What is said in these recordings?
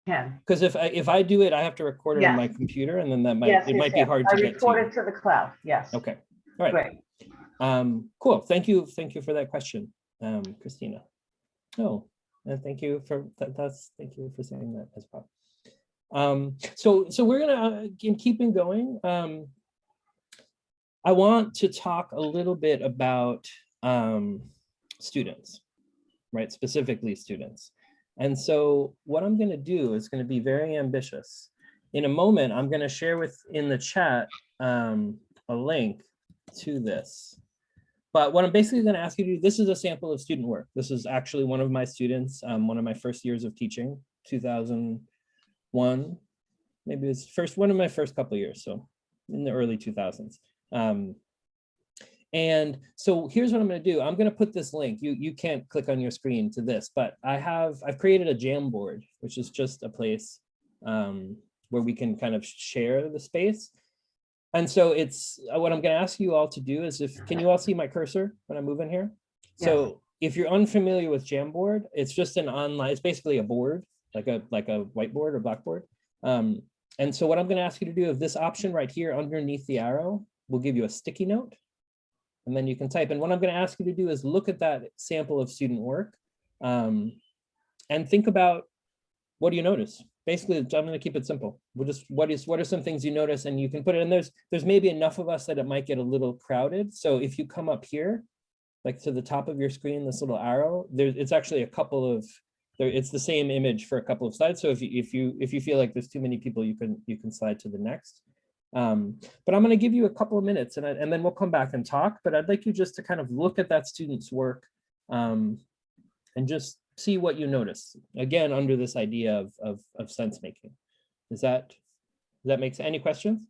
can. Because if I do it, I have to record it on Yes. my computer, and then that might Yes, it yes, might be yes. hard I to get report to. it to the cloud. Yes. Okay. All right. Great. Cool. Thank you for that question, Christina. Oh, and thank you for thank you for saying that as well. So we're gonna in keeping going. I want to talk a little bit about students, right? Specifically students. And so what I'm going to do is going to be very ambitious. In a moment, I'm going to share in the chat a link to this. But what I'm basically going to ask you to do, this is a sample of student work. This is actually one of my students, one of my first years of teaching, 2001, maybe it's one of my first couple of years, so in the early 2000s. And so here's what I'm going to do. I'm going to put this link. You can't click on your screen to this, but I've created a Jamboard, which is just a place where we can kind of share the space. And so it's what I'm going to ask you all to do is can you all see my cursor when I move in here? Yes. So if you're unfamiliar with Jamboard, it's just an online, it's basically a board, like a whiteboard or blackboard. And so what I'm going to ask you to do is this option right here underneath the arrow will give you a sticky note. And then you can type. And what I'm going to ask you to do is look at that sample of student work and think about, what do you notice? Basically, I'm going to keep it simple. What are some things you notice, and you can put it in. There's maybe enough of us that it might get a little crowded. So if you come up here, like to the top of your screen, this little arrow, it's actually a couple of, it's the same image for a couple of slides. So if you feel like there's too many people, you can slide to the next. But I'm going to give you a couple of minutes and then we'll come back and talk, but I'd like you just to kind of look at that student's work and just see what you notice, again, under this idea of sense making. Does that make sense? Any questions?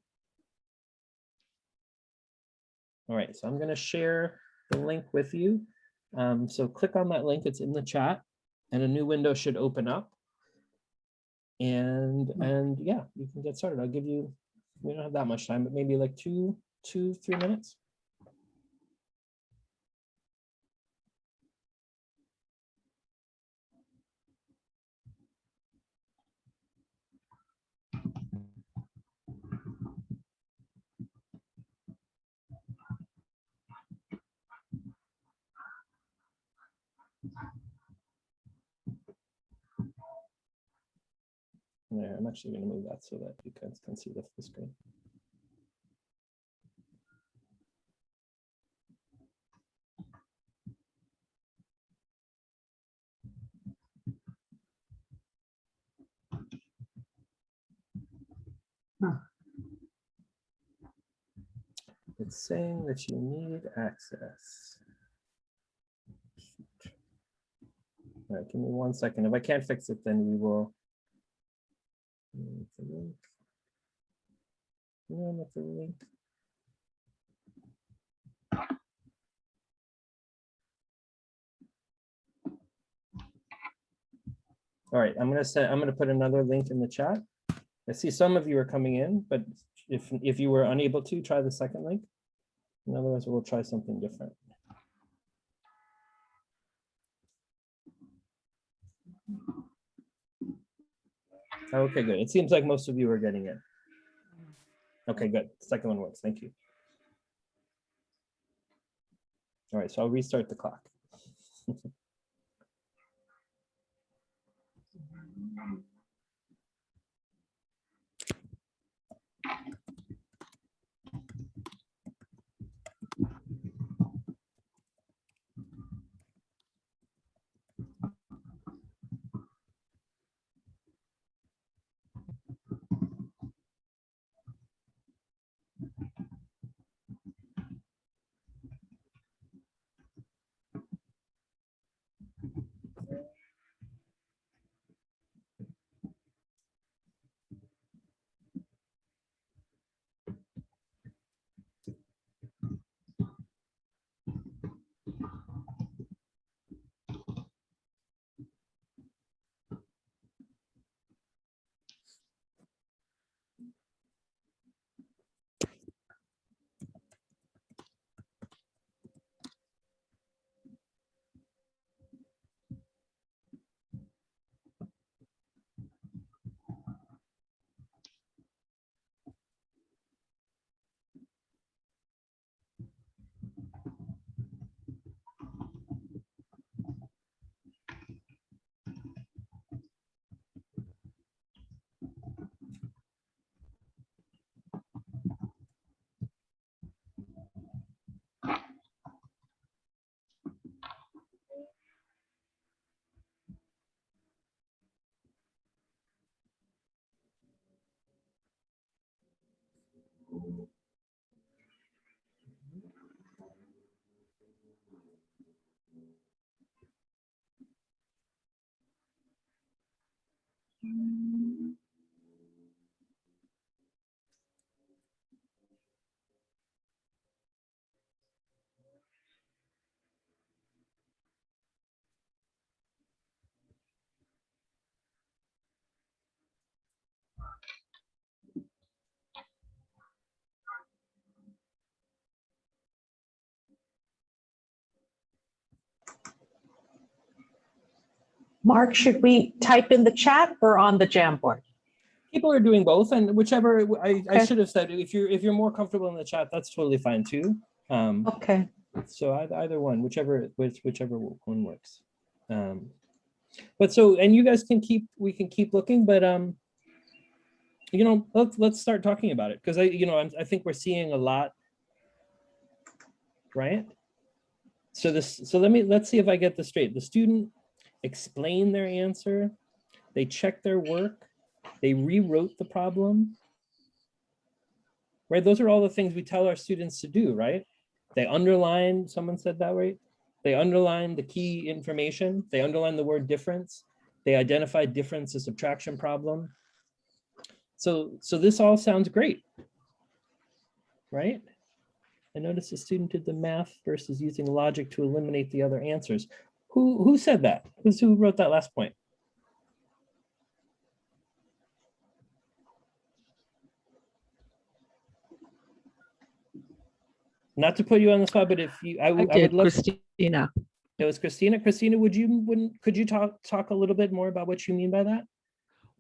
All right, so I'm going to share the link with you. So click on that link, it's in the chat, and a new window should open up. And yeah, you can get started. I'll give you, we don't have that much time, but maybe like 3 minutes. There, I'm actually going to move that so that you guys can see the full screen. It's saying that you need access. All right, give me 1 second. If I can't fix it, then we will. The link. With the link. All right, I'm gonna put another link in the chat. I see some of you are coming in, but if you were unable to, try the second link. And otherwise, we'll try something different. Okay, good. It seems like most of you are getting it. Okay, good. Second one works. Thank you. All right, so I'll restart the clock. Mark, should we type in the chat or on the Jamboard? People are doing both, and whichever I Okay. should have said, if you're more comfortable in the chat, that's totally fine too. Okay. So either one, whichever one works. But so, and you guys can we can keep looking, but you know, let's start talking about it, because I think we're seeing a lot, right? So let's see if I get this straight. The student explained their answer, they checked their work, they rewrote the problem, right? Those are all the things we tell our students to do, right? They underline, someone said that, right? They underline the key information, they underline the word difference, they identify difference as subtraction problem. So this all sounds great, right? I noticed the student did the math versus using logic to eliminate the other answers. Who said that? Who wrote that last point? Not to put you on the spot, but if you, I would love. Christina. It was Christina. Christina, could you talk a little bit more about what you mean by that?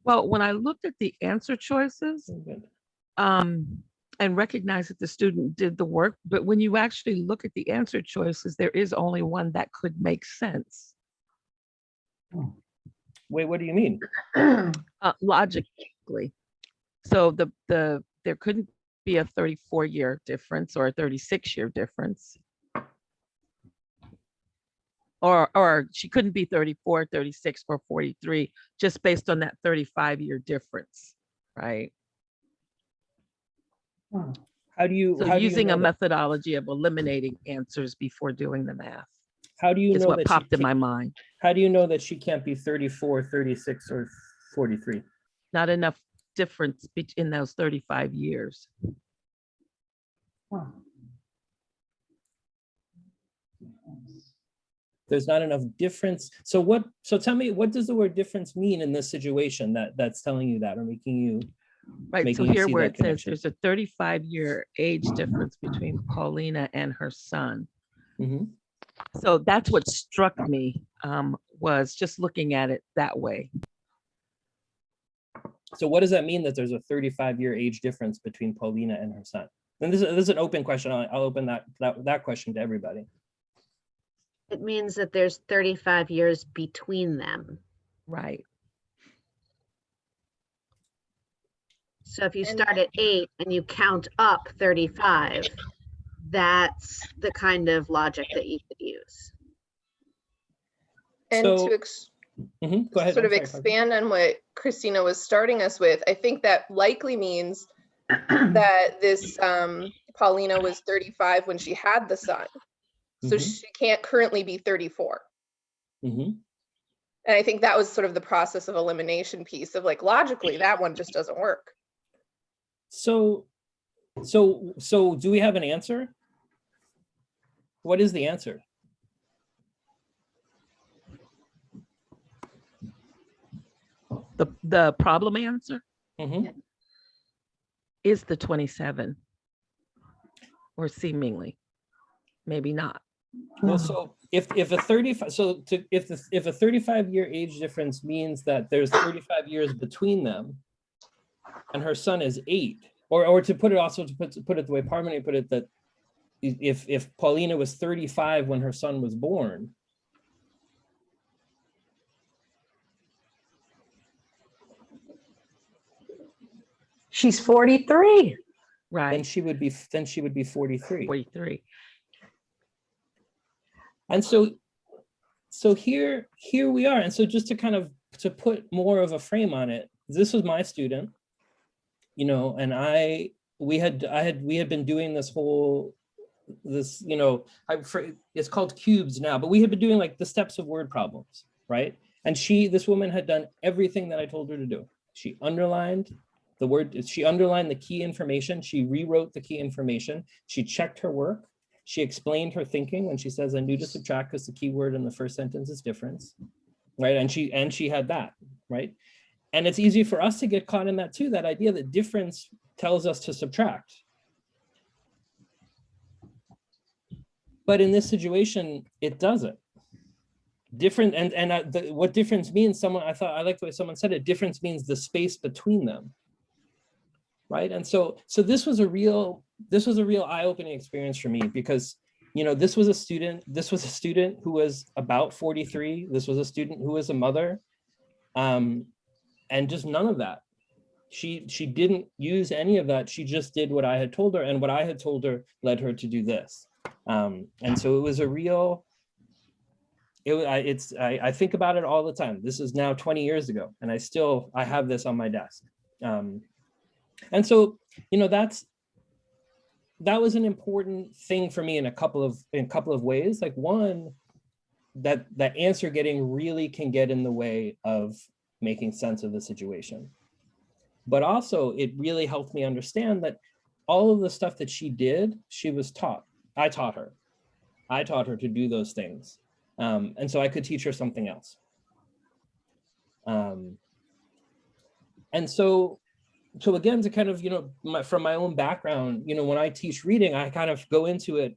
Well, when I looked at the answer choices, and recognized that the student did the work, but when you actually look at the answer choices, there is only one that could make sense. Wait, what do you mean? Logically. So there couldn't be a 34-year difference or a 36-year difference. Or she couldn't be 34, 36, or 43, just based on that 35-year difference, right? How do you, So using a methodology of eliminating answers before doing the math. How do you is know what that popped in my mind? How do you know that she can't be 34, 36, or 43? Not enough difference in those 35 years. There's not enough difference. So tell me, what does the word difference mean in this situation that's telling you that, or making you right? So here where it says connection? there's a 35-year age difference between Paulina and her son. Mm-hmm. So that's what struck me, was just looking at it that way. So what does that mean, that there's a 35-year age difference between Paulina and her son? And this is an open question. I'll open that question to everybody. It means that there's 35 years between them. Right. So if you start at 8 and you count up 35, that's the kind of logic that you could use. And So, to go ahead. sort of expand on what Christina was starting us with, I think that likely means that this Paulina was 35 when she had the son. So she can't currently be 34. And I think that was sort of the process of elimination piece of, like, logically, that one just doesn't work. So do we have an answer? What is the answer? The problem answer Mm-hmm. is the 27, or seemingly, maybe not. Well, so if a 35, so if a 35-year age difference means that there's 35 years between them, and her son is 8, or to put it also, to put it the way Parmani put it, that if Paulina was 35 when her son was born, She's 43. Right. then she would be 43. 43. And so here we are. And so just to kind of, to put more of a frame on it, this was my student, you know, and we had been doing this, you know, it's called cubes now, but we had been doing like the steps of word problems, right? And this woman had done everything that I told her to do. She underlined the key information. She rewrote the key information. She checked her work. She explained her thinking when she says, I knew to subtract because the key word in the first sentence is difference, right? And she had that, right? And it's easy for us to get caught in that too, that idea that difference tells us to subtract. But in this situation, it doesn't. different, what difference means, I liked the way someone said it, difference means the space between them. Right. And so this was a real eye-opening experience for me, because, you know, this was a student who was about 43. This was a student who was a mother. And just none of that. She didn't use any of that. She just did what I had told her, and what I had told her led her to do this. And so it was a real, I think about it all the time. This is now 20 years ago, and I have this on my desk. And so, you know, that was an important thing for me in a couple of ways. Like, one, that answer getting really can get in the way of making sense of the situation. But also, it really helped me understand that all of the stuff that she did, she was taught. I taught her. I taught her to do those things. And so I could teach her something else. And so again, to kind of, you know, from my own background, you know, when I teach reading, I kind of go into it.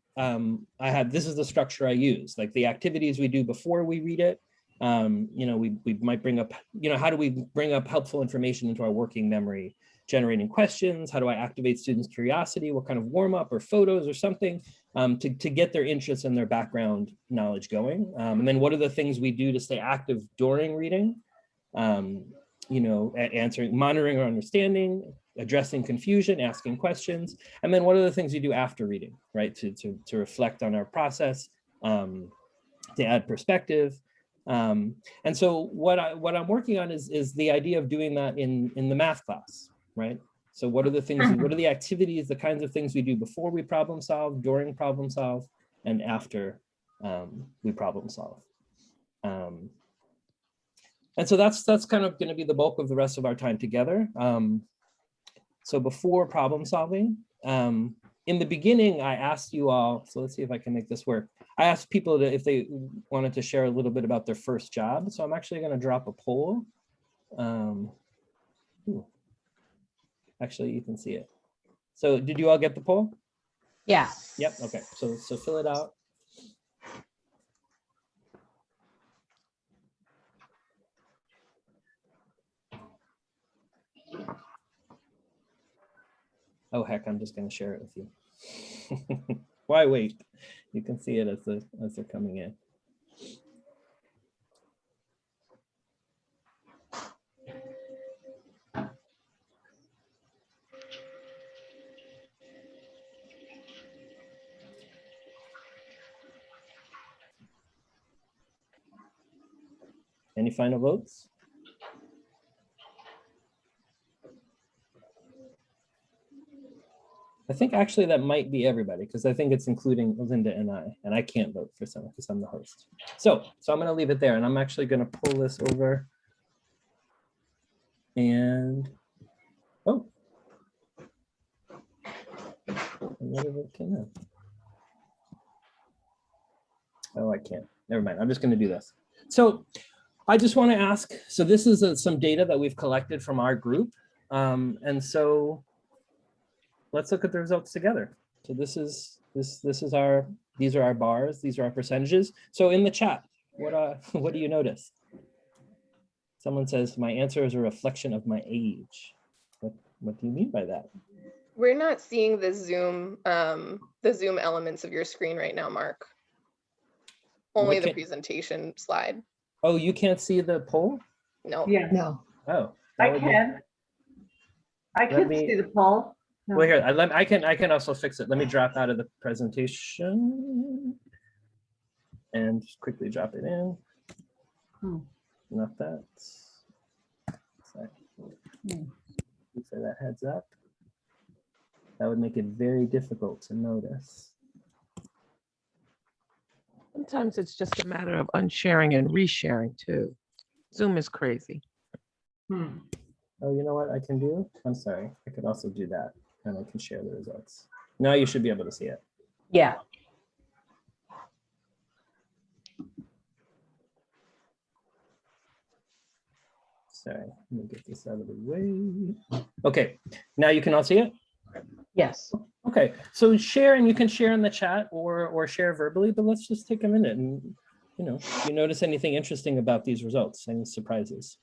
This is the structure I use, like the activities we do before we read it. You know, we might bring up, you know, how do we bring up helpful information into our working memory, generating questions? How do I activate students' curiosity? What kind of warm up or photos or something to get their interests and their background knowledge going? And then what are the things we do to stay active during reading? You know, monitoring or understanding, addressing confusion, asking questions. And then what are the things we do after reading, right? To reflect on our process, to add perspective. And so what I'm working on is the idea of doing that in the math class, right? So what are the things, what are the activities, the kinds of things we do before we problem solve, during problem solve, and after we problem solve. And so that's kind of going to be the bulk of the rest of our time together. So before problem solving, in the beginning, I asked you all, so let's see if I can make this work. I asked people if they wanted to share a little bit about their first job. So I'm actually going to drop a poll. Actually, you can see it. So did you all get the poll? Yeah. Yep. Okay. So fill it out. Oh, heck, I'm just going to share it with you. Why wait? You can see it as they're coming in. Any final votes? I think actually that might be everybody, because I think it's including Linda and I can't vote for someone because I'm the host. So I'm going to leave it there, and I'm actually going to pull this over. And oh, another vote came in. Oh, I can't. Never mind. I'm just going to do this. So I just want to ask. So this is some data that we've collected from our group, and so let's look at the results together. So these are our bars, these are our percentages. So in the chat, what do you notice? Someone says, my answer is a reflection of my age. What do you mean by that? We're not seeing the Zoom elements of your screen right now, Mark. Only the presentation slide. Oh, you can't see the poll? No. Yeah. No. Oh. I can see the poll. No. Well, here, I can also fix it. Let me drop out of the presentation and just quickly drop it in. Not that. Sorry. For that heads up. That would make it very difficult to notice. Sometimes it's just a matter of unsharing and resharing too. Zoom is crazy. Oh, you know what I can do? I'm sorry. I could also do that, and I can share the results. Now you should be able to see it. Yeah. Sorry, let me get this out of the way. Okay, now you can all see it? Yes. Okay, so share, and you can share in the chat or share verbally, but let's just take a minute and if you notice anything interesting about these results, any surprises.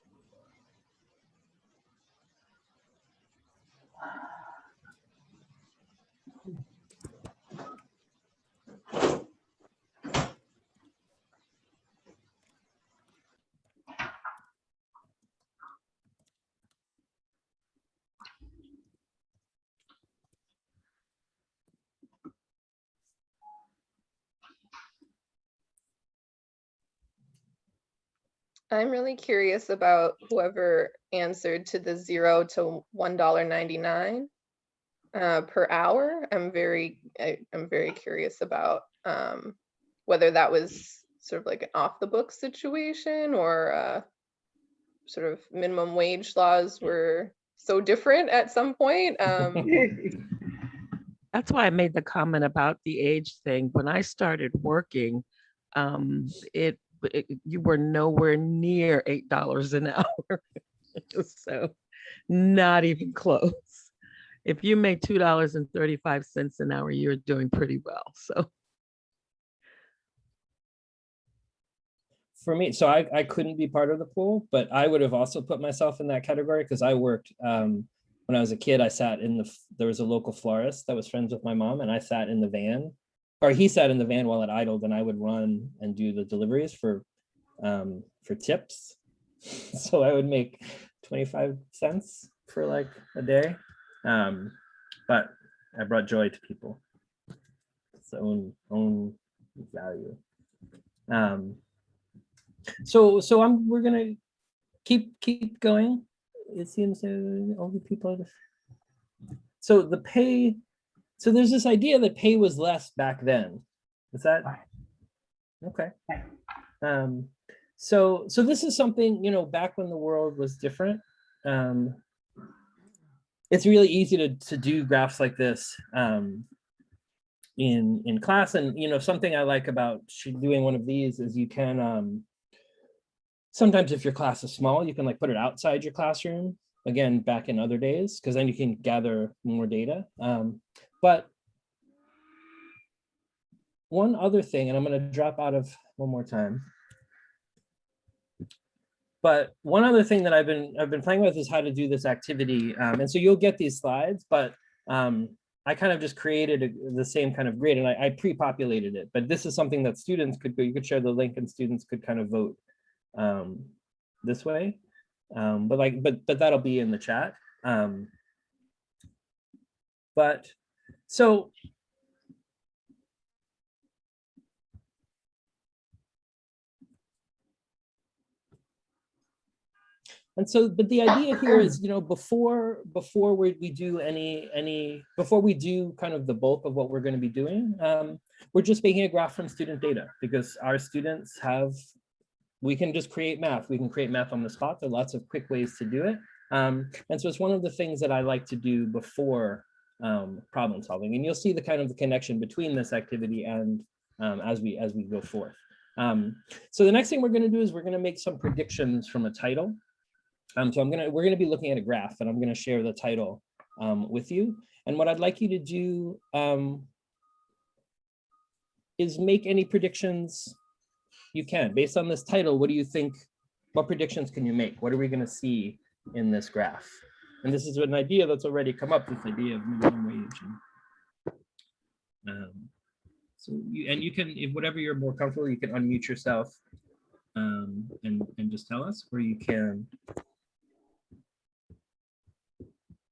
I'm really curious about whoever answered to the $0 to $1.99 per hour. I'm very curious about whether that was sort of like an off the book situation, or sort of minimum wage laws were so different at some point. That's why I made the comment about the age thing. When I started working, you were nowhere near $8 an hour. So not even close. If you made $2.35 an hour, you're doing pretty well. So For me, so I couldn't be part of the pool, but I would have also put myself in that category because I worked when I was a kid. I sat in there was a local florist that was friends with my mom, and I sat in the van, or he sat in the van while it idled, and I would run and do the deliveries for tips. So I would make 25 cents for like a day, but I brought joy to people. It's own value. So we're gonna keep going. It seems all the people. So the pay. So there's this idea that pay was less back then. Is that okay? So this is something, back when the world was different. It's really easy to do graphs like this in class, and something I like about doing one of these is you can. Sometimes if your class is small, you can like put it outside your classroom, again, back in other days, because then you can gather more data. But one other thing, and I'm going to drop out of one more time. But one other thing that I've been playing with is how to do this activity. And so you'll get these slides, but I kind of just created the same kind of grid, and I pre-populated it. But this is something that students could go, you could share the link and students could kind of vote this way. But that'll be in the chat. But the idea here is, before we do kind of the bulk of what we're going to be doing, we're just making a graph from student data, because our students we can just create math. We can create math on the spot. There are lots of quick ways to do it. And so it's one of the things that I like to do before problem solving. And you'll see the kind of the connection between this activity and as we go forth. So the next thing we're going to do is we're going to make some predictions from a title. So we're going to be looking at a graph, and I'm going to share the title with you. And what I'd like you to do is make any predictions you can. Based on this title, what do you think, what predictions can you make? What are we going to see in this graph? And this is an idea that's already come up, this idea of minimum wage. You can, if whatever you're more comfortable, you can unmute yourself and just tell us, or you can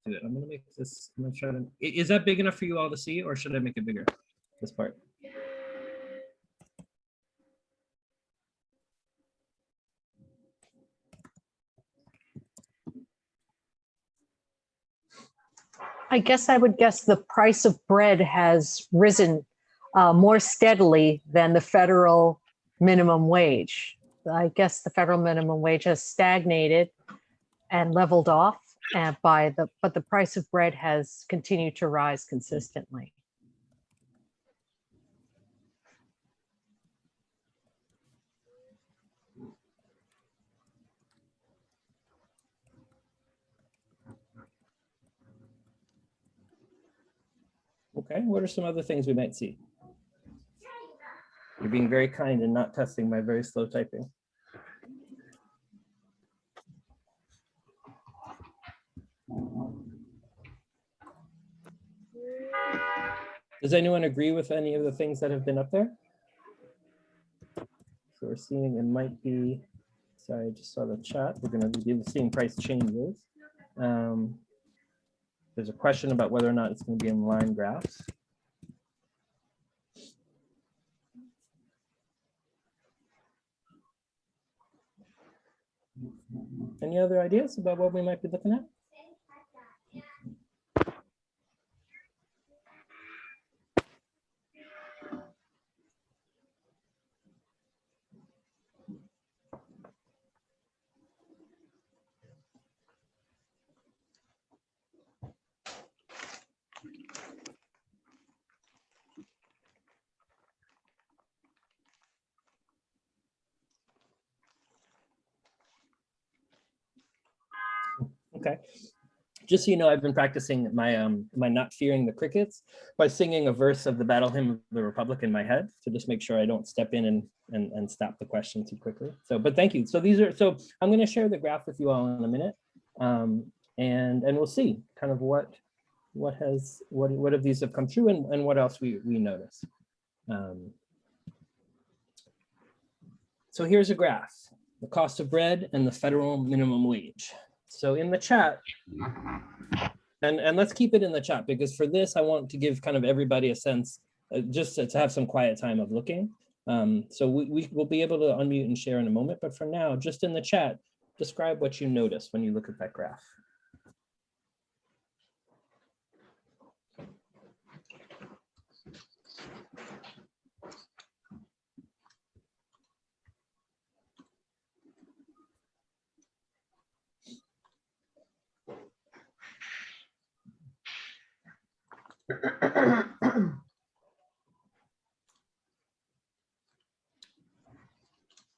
do it. I'm going to make this, I'm going to try to, is that big enough for you all to see, or should I make it bigger, this part? I guess I would guess the price of bread has risen more steadily than the federal minimum wage. I guess the federal minimum wage has stagnated and leveled off, but the price of bread has continued to rise consistently. Okay, what are some other things we might see? You're being very kind and not testing my very slow typing. Does anyone agree with any of the things that have been up there? So we're seeing it might be, sorry, I just saw the chat. We're going to be seeing price changes. There's a question about whether or not it's going to be in line graphs. Any other ideas about what we might be looking at? Okay. Just so you know, I've been practicing my my not fearing the crickets by singing a verse of the Battle Hymn of the Republic in my head to just make sure I don't step in and stop the question too quickly. So, but thank you. So I'm going to share the graph with you all in a minute, and we'll see kind of what of these have come true and what else we notice. So here's a graph: the cost of bread and the federal minimum wage. So in the chat, and let's keep it in the chat, because for this, I want to give kind of everybody a sense, just to have some quiet time of looking. So we will be able to unmute and share in a moment, but for now, just in the chat, describe what you notice when you look at that graph.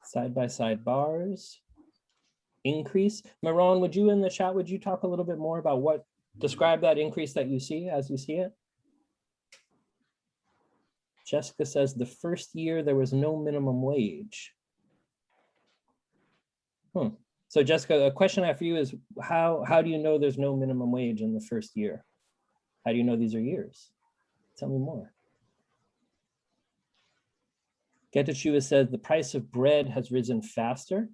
Side-by-side bars, increase. Maron, would you in the chat, would you talk a little bit more about describe that increase that you see as you see it? Jessica says the first year there was no minimum wage. So Jessica, a question I have for you is how do you know there's no minimum wage in the first year? How do you know these are years? Tell me more. Getachew says the price of bread has risen faster.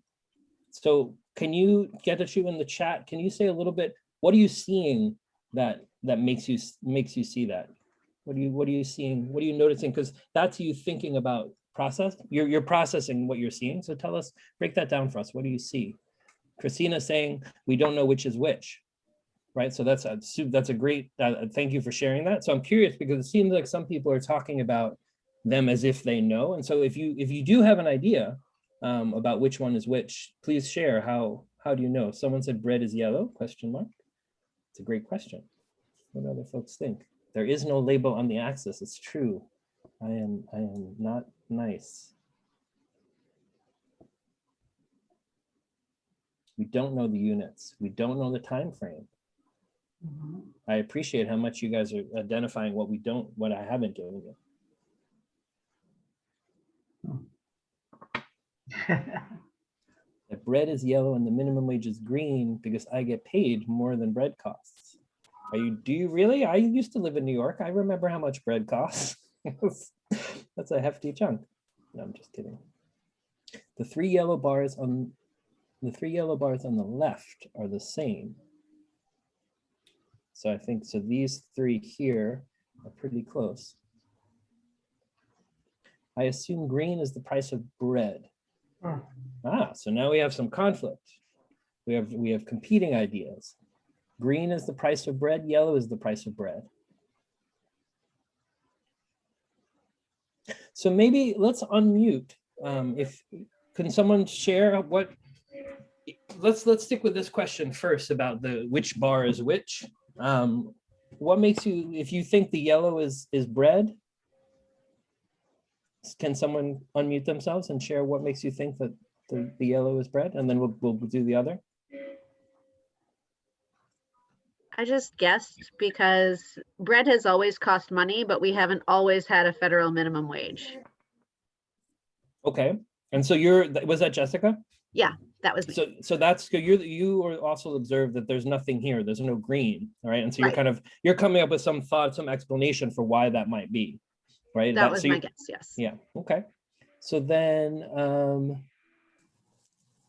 So can you, Getachew, in the chat, can you say a little bit, what are you seeing that makes you see that? What are you seeing? What are you noticing? Because that's you thinking about process. You're processing what you're seeing. So tell us, break that down for us. What do you see? Christina saying we don't know which is which, right? So that's a great. Thank you for sharing that. So I'm curious because it seems like some people are talking about them as if they know. And so if you do have an idea about which one is which, please share. How do you know? Someone said bread is yellow, question mark. It's a great question. What do other folks think? There is no label on the axis. It's true. I am not nice. We don't know the units. We don't know the time frame. I appreciate how much you guys are identifying what I haven't given you. The bread is yellow and the minimum wage is green because I get paid more than bread costs. Do you really? I used to live in New York. I remember how much bread costs. That's a hefty chunk. No, I'm just kidding. The three yellow bars on the left are the same. So I think these three here are pretty close. I assume green is the price of bread. So now we have some conflict. We have competing ideas. Green is the price of bread, yellow is the price of bread. So maybe let's unmute. Can someone share what? Let's stick with this question first about which bar is which. What makes you, if you think the yellow is bread? Can someone unmute themselves and share what makes you think that the yellow is bread, and then we'll do the other. I just guessed because bread has always cost money, but we haven't always had a federal minimum wage. Okay. And so was that Jessica? That was me. So that's good. You also observed that there's nothing here. There's no green, all right? And so Right. you're coming up with some thought, some explanation for why that might be, right? That was so my you- guess, yes. Yeah. Okay. So then,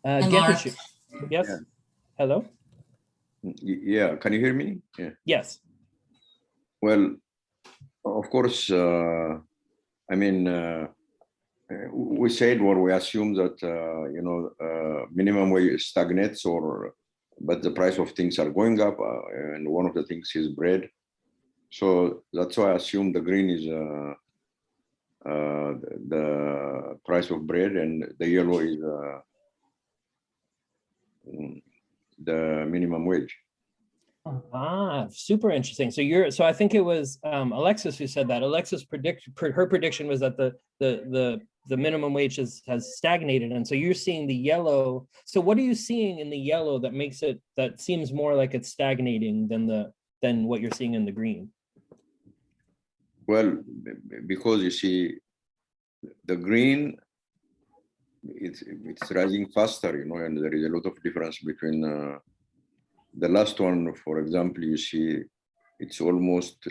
Hey, Genshu, Mark. yes. Yeah. Hello. Yeah, can you hear me? Yeah. Yes. Well, of course, I mean, we said or we assume that, minimum wage stagnates but the price of things are going up. And one of the things is bread. So that's why I assume the green is the price of bread and the yellow is the minimum wage. Ah, super interesting. So I think it was Alexis who said that. Alexis her prediction was that the minimum wage has stagnated, and so you're seeing the yellow. So what are you seeing in the yellow that seems more like it's stagnating than what you're seeing in the green? Well, because you see, the green, it's rising faster, and there is a lot of difference between the last one. For example, you see, it's almost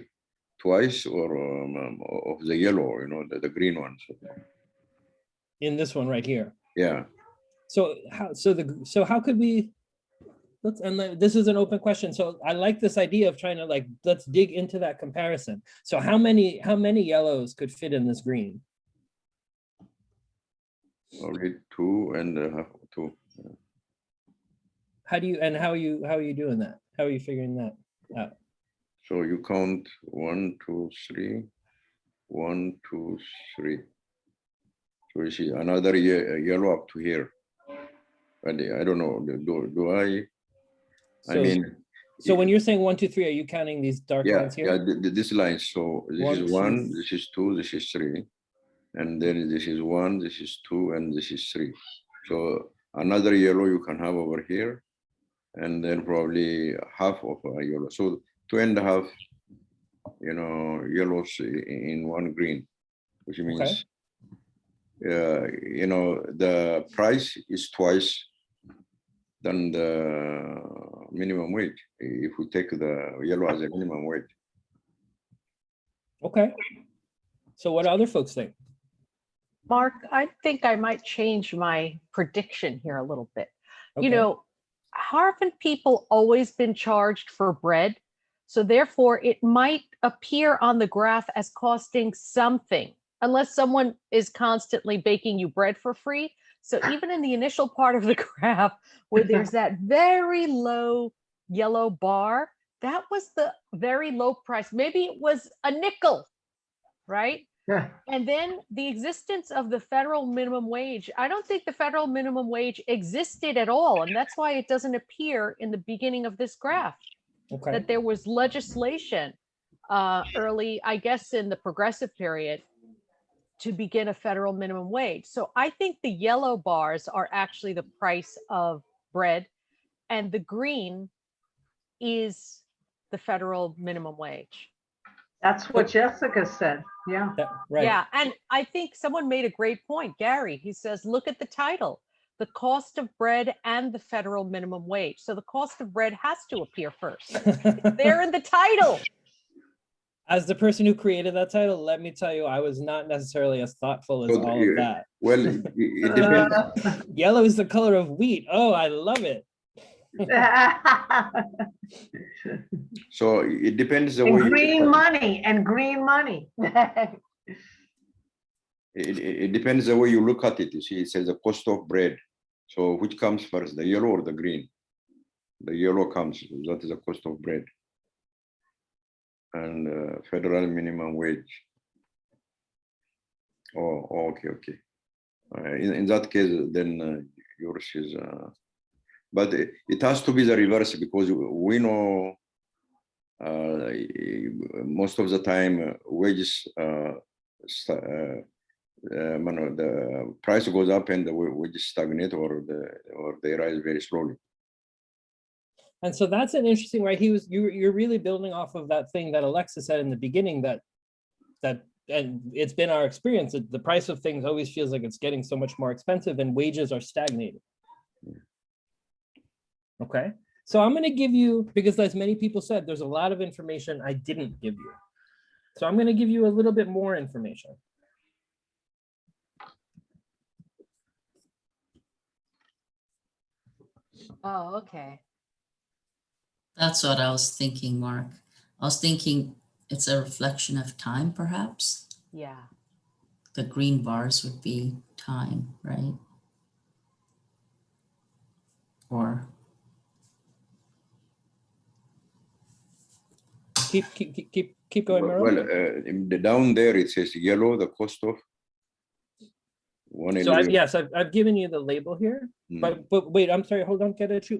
twice or of the yellow, the green one. In this one right here. Yeah. So how could we? This is an open question. So I like this idea of trying to let's dig into that comparison. So how many yellows could fit in this green? Only 2.5. How are you doing that? How are you figuring that out? So you count 1, 2, 3, 1, 2, 3. So you see another yellow up to here. But I don't know. Do I? I mean. So when you're saying 1, 2, 3, are you counting these dark lines here? Yeah, this line. So this is 1, this is 2, this is 3. And then this is 1, this is 2, and this is 3. So another yellow you can have over here, and then probably half of a yellow. So 2.5, yellows in one green, which means, the price is twice than the minimum wage if we take the yellow as a minimum wage. Okay. So what do other folks think? Mark, I think I might change my prediction here a little bit. Okay. Haven't people always been charged for bread? So therefore, it might appear on the graph as costing something, unless someone is constantly baking you bread for free. So even in the initial part of the graph, where there's that very low yellow bar, that was the very low price. Maybe it was a nickel, right? Yeah. And then the existence of the federal minimum wage, I don't think the federal minimum wage existed at all. And that's why it doesn't appear in the beginning of this graph, Okay. that there was legislation early, I guess, in the progressive period to begin a federal minimum wage. So I think the yellow bars are actually the price of bread, and the green is the federal minimum wage. That's what Jessica said. Yeah. Right. Yeah, and I think someone made a great point, Gary. He says, look at the title, the cost of bread and the federal minimum wage. So the cost of bread has to appear first. They're in the title. As the person who created that title, let me tell you, I was not necessarily as thoughtful as So all of that. Well, it depends. Yellow is the color of wheat. Oh, I love it. So it depends the And way you green look at money and green money. it depends the way you look at it. You see, it says the cost of bread. So which comes first, the yellow or the green? The yellow comes, that is the cost of bread. And federal minimum wage. Oh, okay. In that case, then yours is, but it has to be the reverse, because we know most of the time wages, the price goes up and the wages stagnate or they rise very slowly. And so that's an interesting, right? You're really building off of that thing that Alexa said in the beginning, that and it's been our experience that the price of things always feels like it's getting so much more expensive and wages are stagnating. Okay, so I'm going to give you, because as many people said, there's a lot of information I didn't give you. So I'm going to give you a little bit more information. Oh, okay. That's what I was thinking, Mark. I was thinking it's a reflection of time, perhaps. Yeah. The green bars would be time, right? Or keep going, Merrill. Well, down there it says yellow, the cost of 1 So yes, I've given you the label here, but wait, I'm sorry, hold on,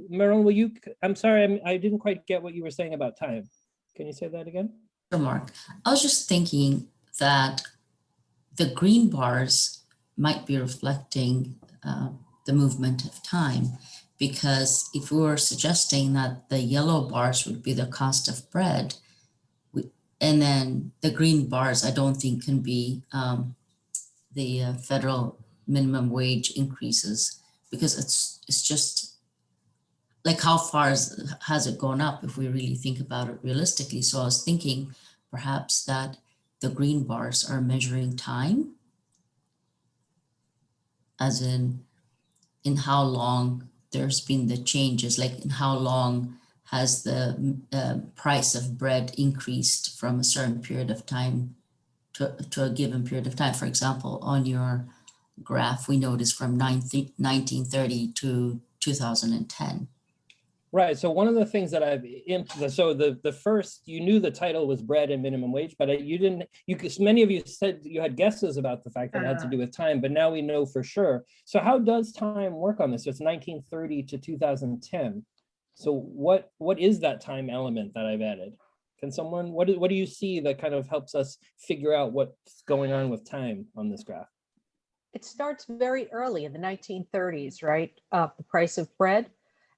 Meron, will you, I'm sorry, I didn't quite get what you were saying about time. Can you say that again? Sure, Mark. I was just thinking that the green bars might be reflecting the movement of time, because if we were suggesting that the yellow bars would be the cost of bread, and then the green bars, I don't think can be the federal minimum wage increases, because it's just like how far has it gone up if we really think about it realistically. So I was thinking perhaps that the green bars are measuring time, as in how long there's been the changes, like in how long has the price of bread increased from a certain period of time to a given period of time. For example, on your graph, we noticed from 1930 to 2010. Right. So one of the things that so the first, you knew the title was bread and minimum wage, but you didn't, many of you said you had guesses about the fact that it had to do with time, but now we know for sure. So how does time work on this? So it's 1930 to 2010. So what is that time element that I've added? Can someone, what do you see that kind of helps us figure out what's going on with time on this graph? It starts very early in the 1930s, right? The price of bread.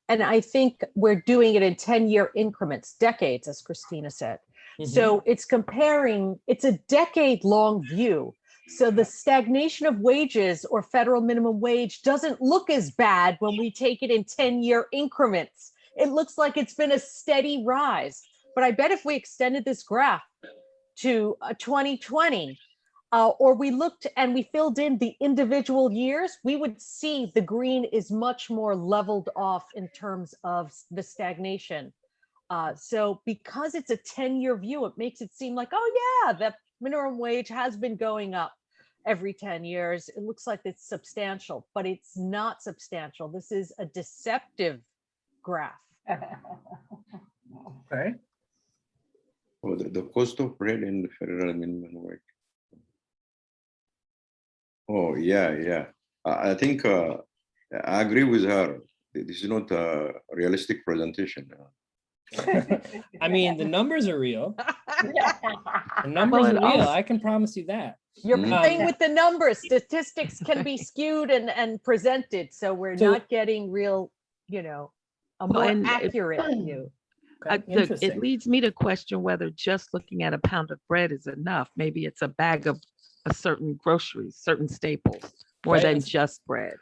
And I think we're doing it in 10-year increments, decades, as Christina said. So it's comparing, it's a decade-long view. So the stagnation of wages or federal minimum wage doesn't look as bad when we take it in 10-year increments. It looks like it's been a steady rise. But I bet if we extended this graph to 2020, or we looked and we filled in the individual years, we would see the green is much more leveled off in terms of the stagnation. So because it's a 10-year view, it makes it seem like, oh yeah, the minimum wage has been going up every 10 years. It looks like it's substantial, but it's not substantial. This is a deceptive graph. Okay. Oh, the cost of bread in the federal minimum wage. Oh, yeah. I think I agree with her. This is not a realistic presentation. I mean, the numbers are real. The numbers are real. I can promise you that. You're playing with the numbers. Statistics can be skewed and presented. So we're not getting real, a more accurate view. It leads me to question whether just looking at a pound of bread is enough. Maybe it's a bag of a certain groceries, certain staples, more than just bread.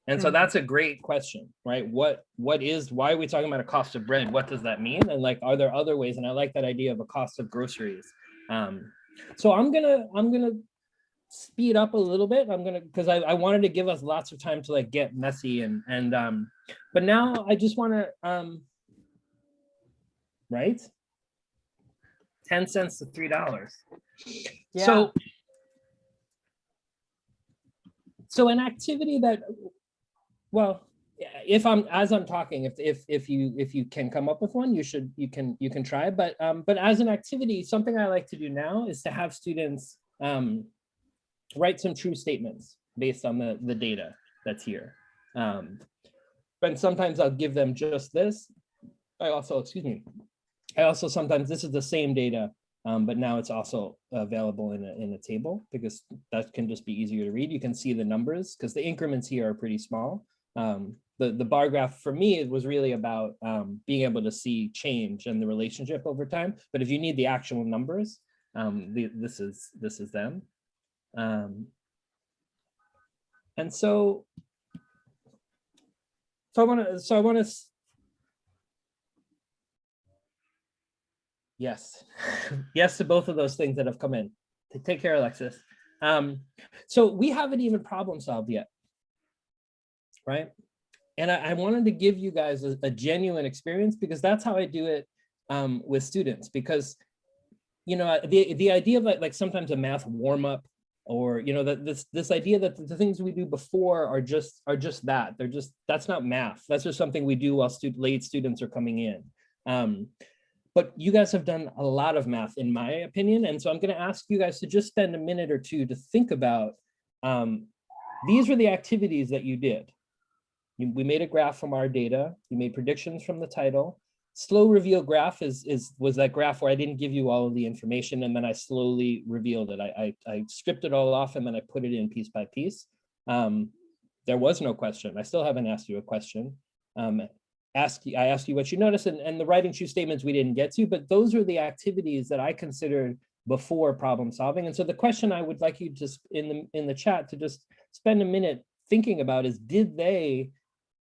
And so that's a great question, right? Why are we talking about a cost of bread? What does that mean? And like, are there other ways? And I like that idea of a cost of groceries. So I'm gonna speed up a little bit. Because I wanted to give us lots of time to like get messy but now I just want to, right? 10 cents to $3. Yeah. So an activity that, well, as I'm talking, if you can come up with one, you can try. But as an activity, something I like to do now is to have students write some true statements based on the data that's here. But sometimes I'll give them just this. I also sometimes, this is the same data, but now it's also available in a table, because that can just be easier to read. You can see the numbers because the increments here are pretty small. The bar graph for me, it was really about being able to see change and the relationship over time. But if you need the actual numbers, This is them. And so I want to, yes, yes to both of those things that have come in. Take care, Alexis. So we haven't even problem solved yet, right? And I wanted to give you guys a genuine experience, because that's how I do it with students. Because, you know, the idea of like sometimes a math warm up, or, you know, that this idea that the things we do before are just that. That's not math. That's just something we do while late students are coming in. But you guys have done a lot of math, in my opinion. And so I'm going to ask you guys to just spend a minute or two to think about, these are the activities that you did. We made a graph from our data. You made predictions from the title. Slow reveal graph was that graph where I didn't give you all of the information, and then I slowly revealed it. I stripped it all off, and then I put it in piece by piece. There was no question. I still haven't asked you a question. I asked you what you noticed, and the writing true statements we didn't get to, but those are the activities that I considered before problem solving. And so the question I would like you to, in the chat, to just spend a minute thinking about is, did they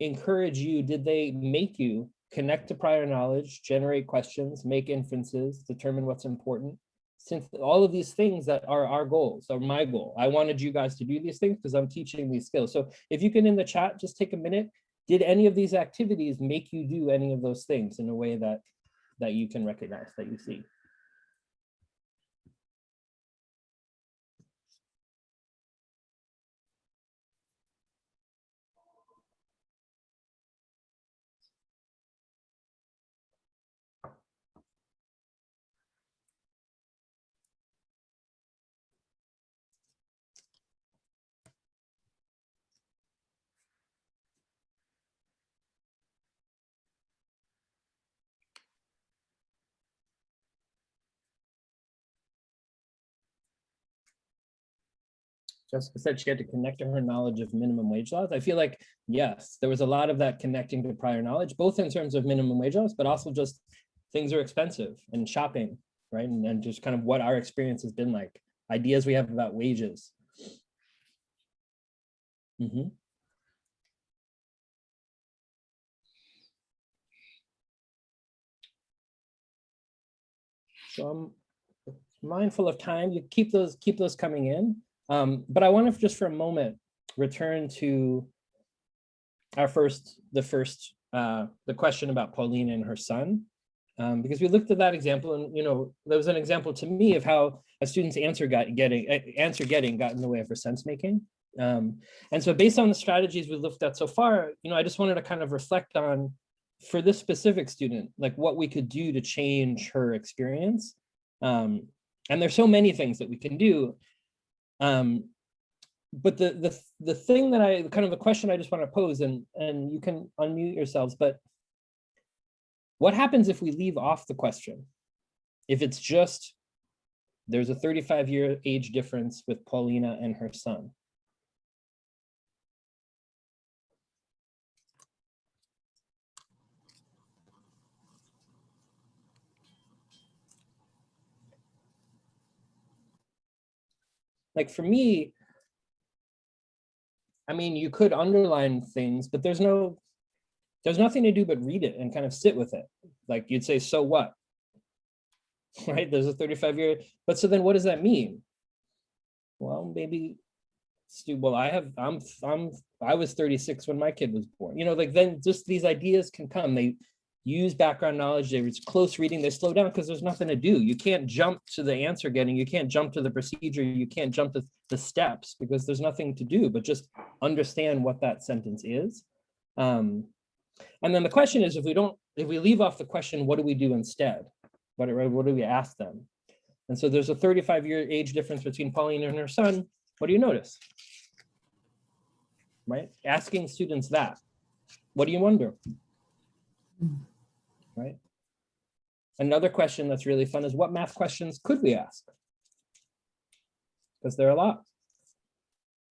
encourage you, did they make you connect to prior knowledge, generate questions, make inferences, determine what's important? Since all of these things that are our goals, are my goal. I wanted you guys to do these things because I'm teaching these skills. So if you can, in the chat, just take a minute. Did any of these activities make you do any of those things in a way that you can recognize, that you see? Jessica said she had to connect to her knowledge of minimum wage laws. I feel like, yes, there was a lot of that connecting to prior knowledge, both in terms of minimum wage laws, but also just things are expensive and shopping, right? And just kind of what our experience has been like, ideas we have about wages. So I'm mindful of time. You keep those coming in. But I want to just for a moment return to the question about Paulina and her son, because we looked at that example, and there was an example to me of how a student's answer getting got in the way of her sense making. And so based on the strategies we looked at so far, I just wanted to kind of reflect on, for this specific student, like what we could do to change her experience. And there's so many things that we can do. But the thing that the question I just want to pose, and you can unmute yourselves, but what happens if we leave off the question? If it's just, there's a 35-year age difference with Paulina and her son. Like for me, I mean, you could underline things, but there's nothing to do but read it and kind of sit with it. Like you'd say, so what? Right? There's a 35-year, but so then what does that mean? Well, maybe, well, I was 36 when my kid was born. Like then just these ideas can come. They use background knowledge, there's close reading, they slow down because there's nothing to do. You can't jump to the answer getting, you can't jump to the procedure, you can't jump to the steps because there's nothing to do but just understand what that sentence is. And then the question is, if we leave off the question, what do we do instead? What do we ask them? And so there's a 35-year age difference between Paulina and her son. What do you notice? Right? Asking students that. What do you wonder? Right? Another question that's really fun is, what math questions could we ask? Because there are a lot.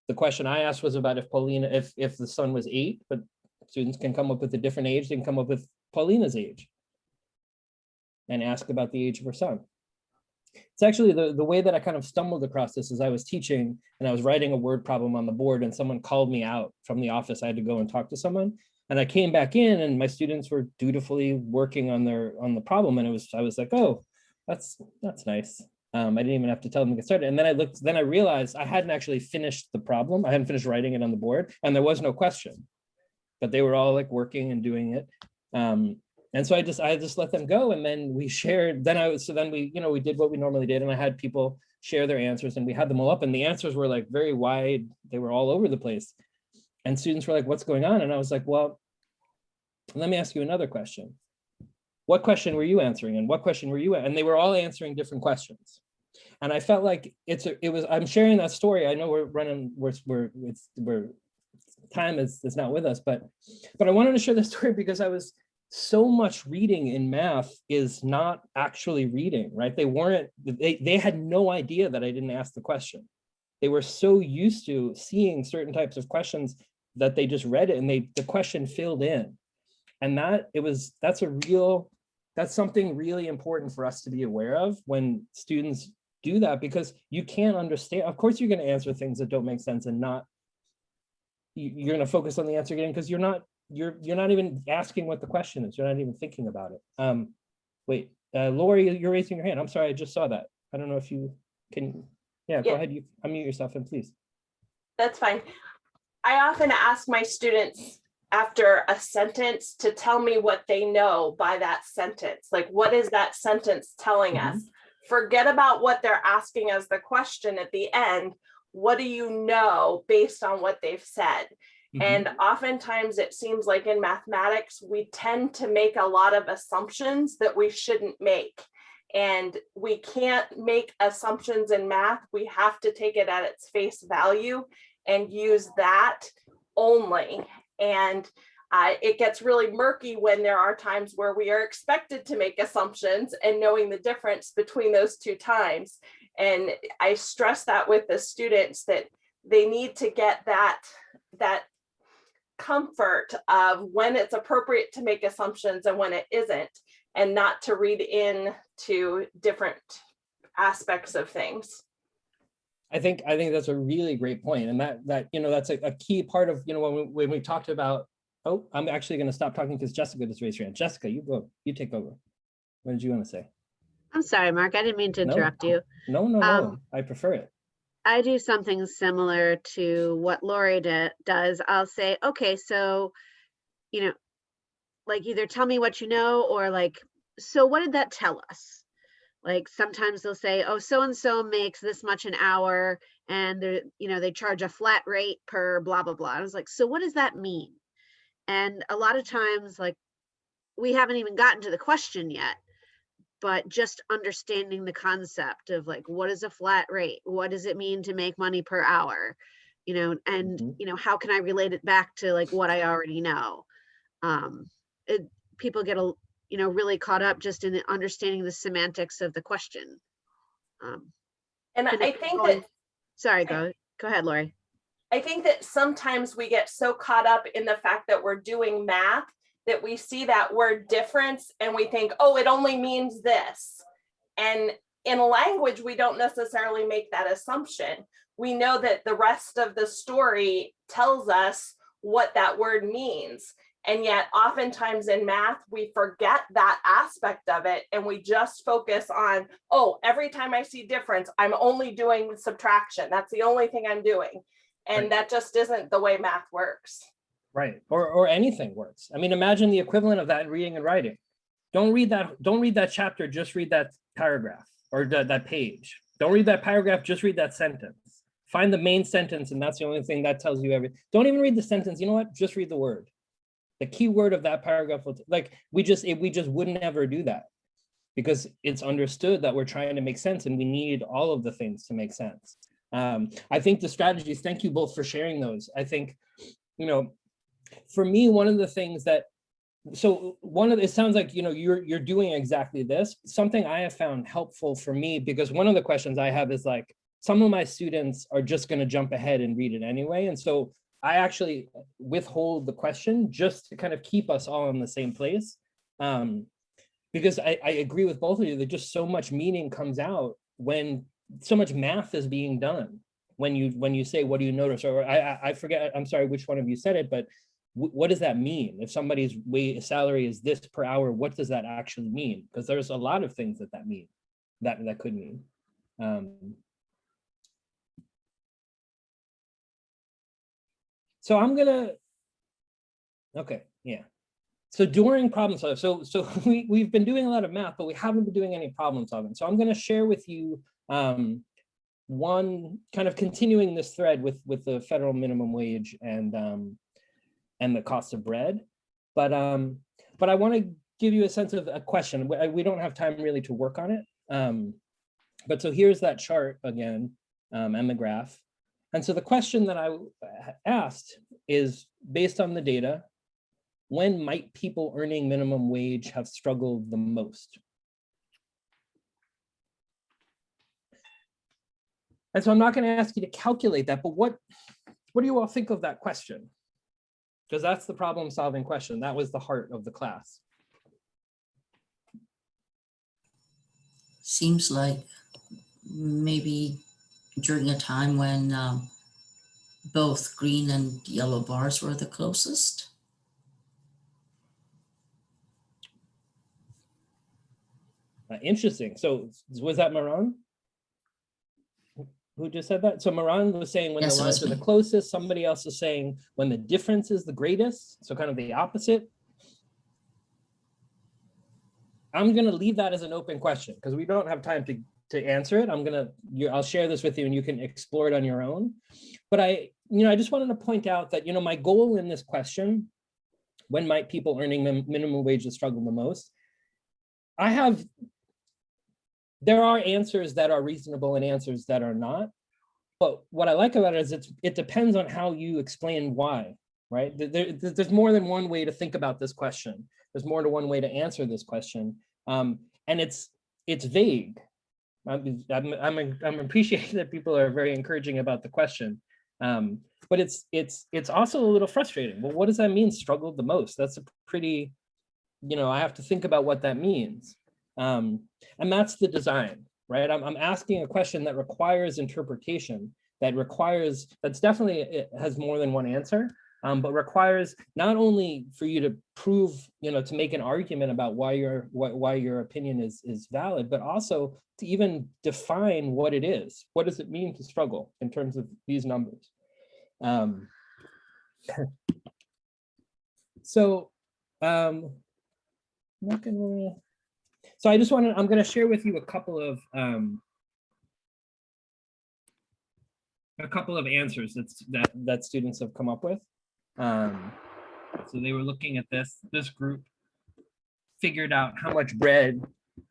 The question I asked was about if Paulina, if the son was 8, but students can come up with a different age, they can come up with Paulina's age and ask about the age of her son. It's actually the way that I kind of stumbled across this is I was teaching and I was writing a word problem on the board and someone called me out from the office. I had to go and talk to someone. And I came back in and my students were dutifully working on the problem. And I was like, oh, that's nice. I didn't even have to tell them to get started. And then I realized I hadn't actually finished the problem. I hadn't finished writing it on the board and there was no question, but they were all like working and doing it. And so I just let them go. And then we shared, we did what we normally did. And I had people share their answers and we had them all up and the answers were like very wide. They were all over the place. And students were like, what's going on? And I was like, well, let me ask you another question. What question were you answering? And what question were you? And they were all answering different questions. And I felt like I'm sharing that story. I know we're time is not with us, but I wanted to share this story because so much reading in math is not actually reading, right? They had no idea that I didn't ask the question. They were so used to seeing certain types of questions that they just read it and the question filled in. And that's something really important for us to be aware of when students do that, because you can't understand. Of course, you're going to answer things that don't make sense and you're going to focus on the answer again because you're not even asking what the question is. You're not even thinking about it. Wait, Lori, you're raising your hand. I'm sorry, I just saw that. I don't know if you can. Yeah, go ahead. You unmute yourself and please. That's fine. I often ask my students after a sentence to tell me what they know by that sentence. Like, what is that sentence telling us? Forget about what they're asking as the question at the end. What do you know based on what they've said? And oftentimes it seems like in mathematics, we tend to make a lot of assumptions that we shouldn't make. And we can't make assumptions in math. We have to take it at its face value and use that only. And it gets really murky when there are times where we are expected to make assumptions and knowing the difference between those two times. And I stress that with the students that they need to get that comfort of when it's appropriate to make assumptions and when it isn't, and not to read into different aspects of things. I think that's a really great point. And that that's a key part of, when we talked about, oh, I'm actually going to stop talking because Jessica just raised her hand. Jessica, you take over. What did you want to say? I'm sorry, Mark, I didn't mean to interrupt you. No, I prefer it. I do something similar to what Lori does. I'll say, okay, so, like either tell me what you know or like, so what did that tell us? Like sometimes they'll say, oh, so-and-so makes this much an hour and they charge a flat rate per blah, blah, blah. I was like, so what does that mean? And a lot of times, like, we haven't even gotten to the question yet, but just understanding the concept of like, what is a flat rate? What does it mean to make money per hour? And how can I relate it back to like what I already know? People get really caught up just in understanding the semantics of the question. And I think that, sorry, go ahead, Lori. I think that sometimes we get so caught up in the fact that we're doing math that we see that word difference and we think, oh, it only means this. And in language, we don't necessarily make that assumption. We know that the rest of the story tells us what that word means. And yet oftentimes in math, we forget that aspect of it and we just focus on, oh, every time I see difference, I'm only doing subtraction. That's the only thing I'm doing. And that just isn't the way math works. Right, or anything works. I mean, imagine the equivalent of that in reading and writing. Don't read that chapter, just read that paragraph or that page. Don't read that paragraph, just read that sentence. Find the main sentence and that's the only thing that tells you everything. Don't even read the sentence. You know what? Just read the word. The key word of that paragraph, we just wouldn't ever do that because it's understood that we're trying to make sense and we need all of the things to make sense. I think the strategies, thank you both for sharing those. I think, for me, one of the things that, it sounds like, you're doing exactly this. Something I have found helpful for me, because one of the questions I have is like, some of my students are just going to jump ahead and read it anyway. And so I actually withhold the question just to kind of keep us all in the same place. Because I agree with both of you that just so much meaning comes out when so much math is being done. When you say, what do you notice? Or I forget, I'm sorry, which one of you said it, but what does that mean? If somebody's salary is this per hour, what does that actually mean? Because there's a lot of things that mean, that could mean. So I'm gonna, okay, yeah. So during problem solving, so we've been doing a lot of math, but we haven't been doing any problem solving. So I'm gonna share with you one kind of continuing this thread with the federal minimum wage and the cost of bread. But I want to give you a sense of a question. We don't have time really to work on it. But so here's that chart again, and the graph. And so the question that I asked is, based on the data, when might people earning minimum wage have struggled the most? And so I'm not going to ask you to calculate that, but what do you all think of that question? Because that's the problem solving question. That was the heart of the class. Seems like maybe during a time when both green and yellow bars were the closest. Interesting. So was that Maran? Who just said that? So Maran was saying when Yes, the it was lines are the me. closest. Somebody else is saying when the difference is the greatest. So kind of the opposite. I'm going to leave that as an open question because we don't have time to answer it. I'll share this with you and you can explore it on your own. But I just wanted to point out that, my goal in this question, when might people earning minimum wages struggle the most? There are answers that are reasonable and answers that are not. But what I like about it is it depends on how you explain why, right? There's more than one way to think about this question. There's more than one way to answer this question. And it's vague. I'm appreciating that people are very encouraging about the question. But it's also a little frustrating. Well, what does that mean, struggled the most? That's a pretty, I have to think about what that means. And that's the design, right? I'm asking a question that requires interpretation, that's definitely, it has more than one answer, but requires not only for you to prove, to make an argument about why your opinion is valid, but also to even define what it is. What does it mean to struggle in terms of these numbers? So I'm going to share with you a couple of answers that students have come up with. So they were looking at this group figured out how much bread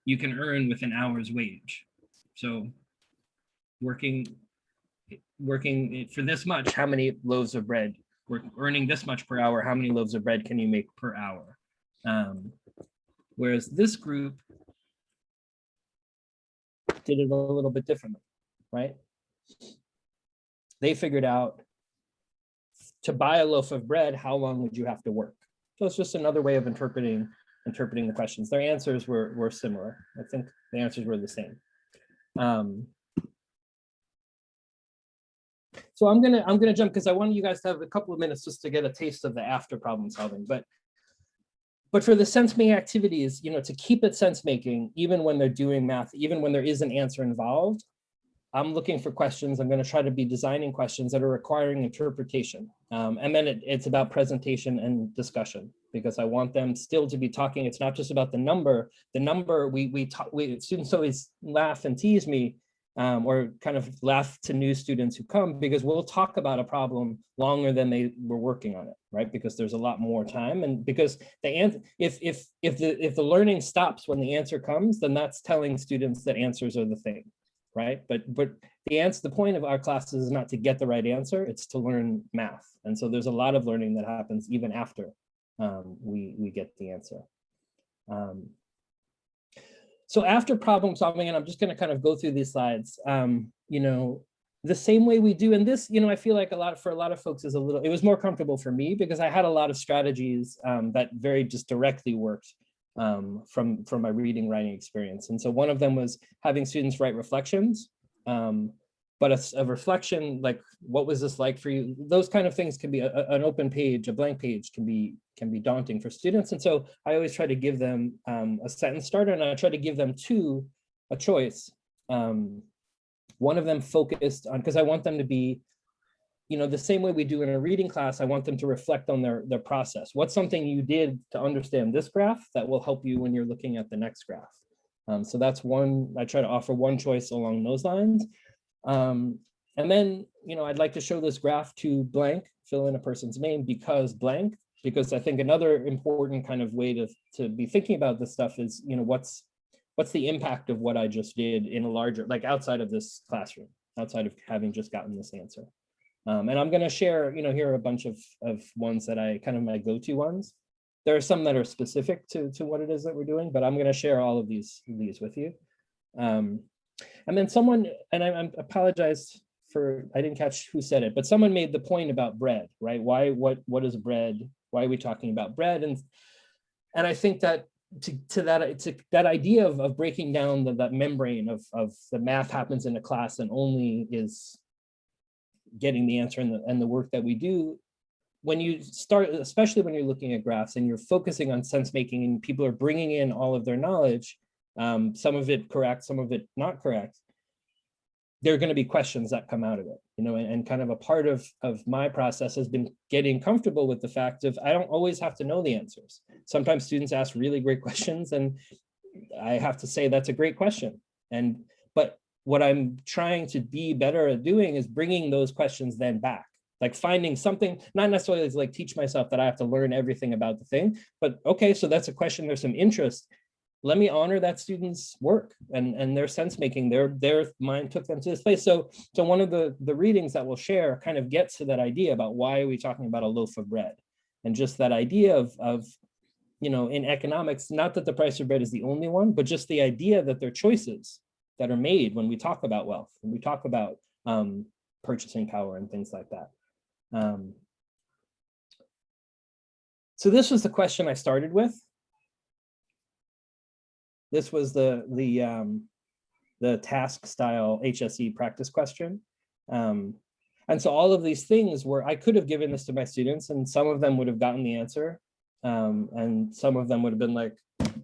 you can earn with an hour's wage. So working for this much, how many loaves of bread? We're earning this much per hour, how many loaves of bread can you make per hour? Whereas this group did it a little bit differently, right? They figured out to buy a loaf of bread, how long would you have to work? So it's just another way of interpreting the questions. Their answers were similar. I think the answers were the same. So I'm gonna jump because I want you guys to have a couple of minutes just to get a taste of the after problem solving. But for the sense-making activities, to keep it sense-making, even when they're doing math, even when there is an answer involved, I'm looking for questions. I'm going to try to be designing questions that are requiring interpretation. And then it's about presentation and discussion, because I want them still to be talking. It's not just about the number. The number, students always laugh and tease me, or kind of laugh to new students who come, because we'll talk about a problem longer than they were working on it, right? Because there's a lot more time, and because if the learning stops when the answer comes, then that's telling students that answers are the thing, right? But the point of our classes is not to get the right answer; it's to learn math, and so there's a lot of learning that happens even after we get the answer. So after problem solving, and I'm just going to kind of go through these slides, the same way we do in this, I feel like for a lot of folks it was more comfortable for me because I had a lot of strategies that very just directly worked from my reading writing experience. And so one of them was having students write reflections, but a reflection, like, what was this like for you? Those kind of things can be an open page, a blank page can be daunting for students. And so I always try to give them a sentence starter, and I try to give them a choice. One of them focused on, because I want them to be, the same way we do in a reading class, I want them to reflect on their process. What's something you did to understand this graph that will help you when you're looking at the next graph? So that's one, I try to offer one choice along those lines. And then, I'd like to show this graph to blank, fill in a person's name because blank, because I think another important kind of way to be thinking about this stuff is, what's the impact of what I just did in a larger, like outside of this classroom, outside of having just gotten this answer. And I'm going to share, here are a bunch of ones that I kind of my go-to ones. There are some that are specific to what it is that we're doing, but I'm going to share all of these with you. And then someone, and I apologize for, I didn't catch who said it, but someone made the point about bread, right? What is bread? Why are we talking about bread? And I think that to that idea of breaking down that membrane of the math happens in a class and only is getting the answer and the work that we do, when you start, especially when you're looking at graphs and you're focusing on sense making and people are bringing in all of their knowledge, some of it correct, some of it not correct, there are going to be questions that come out of it, and kind of a part of my process has been getting comfortable with the fact of I don't always have to know the answers. Sometimes students ask really great questions and I have to say that's a great question. But what I'm trying to be better at doing is bringing those questions then back, like finding something, not necessarily like teach myself that I have to learn everything about the thing, but okay, so that's a question, there's some interest. Let me honor that student's work and their sense making, their mind took them to this place. So one of the readings that we'll share kind of gets to that idea about why are we talking about a loaf of bread, and just that idea of in economics, not that the price of bread is the only one, but just the idea that there are choices that are made when we talk about wealth, when we talk about purchasing power and things like that. So this was the question I started with. This was the task style HSE practice question. And so all of these things were, I could have given this to my students and some of them would have gotten the answer. And some of them would have been like,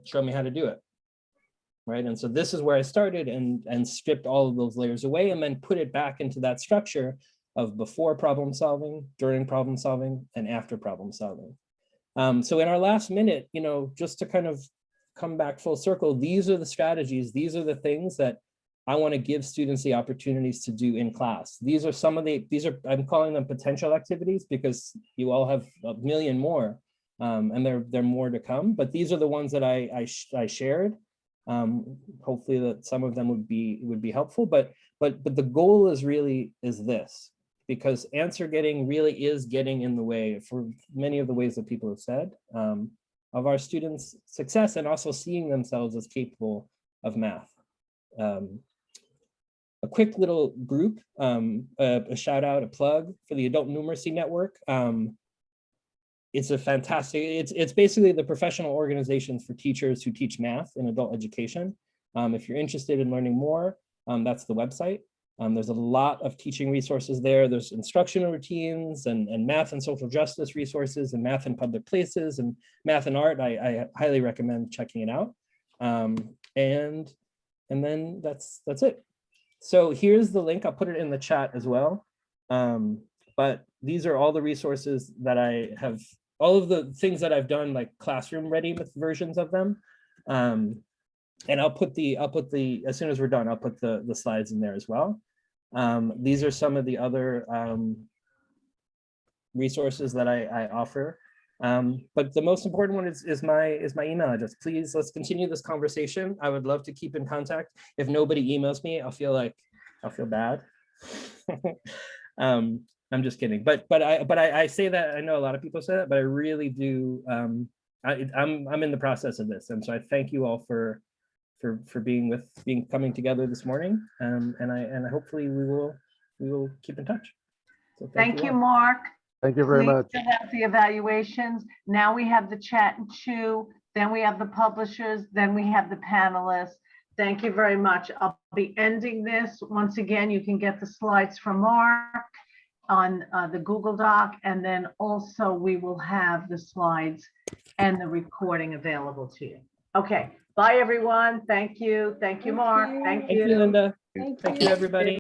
show me how to do it. Right. And so this is where I started and stripped all of those layers away and then put it back into that structure of before problem solving, during problem solving, and after problem solving. So in our last minute, just to kind of come back full circle, these are the strategies, these are the things that I want to give students the opportunities to do in class. These are some of I'm calling them potential activities because you all have a million more and there are more to come, but these are the ones that I shared. Hopefully that some of them would be helpful, but the goal is this, because answer getting really is getting in the way for many of the ways that people have said of our students' success and also seeing themselves as capable of math. A quick little group, a shout out, a plug for the Adult Numeracy Network. It's a fantastic, it's basically the professional organizations for teachers who teach math in adult education. If you're interested in learning more, that's the website. There's a lot of teaching resources there. There's instructional routines and math and social justice resources and math in public places and math and art. I highly recommend checking it out. And then that's it. So here's the link. I'll put it in the chat as well. But these are all the resources that I have, all of the things that I've done, like classroom ready with versions of them. And I'll put the, as soon as we're done, I'll put the slides in there as well. These are some of the other resources that I offer. But the most important one is my email address. Please, let's continue this conversation. I would love to keep in contact. If nobody emails me, I'll feel bad. I'm just kidding. But I say that, I know a lot of people say that, but I really do. I'm in the process of this, and so I thank you all for coming together this morning, and hopefully we will keep in touch. So thank you, all. Mark. Thank you very much. Please fill out the evaluations. Now we have the chat to then we have the publishers, then we have the panelists. Thank you very much. I'll be ending this. Once again, you can get the slides from Mark on the Google Doc, and then also we will have the slides and the recording available to you. Okay, bye everyone. Thank you. Thank you, Mark. Thank Thank you, Linda. Thank Thank you, everybody.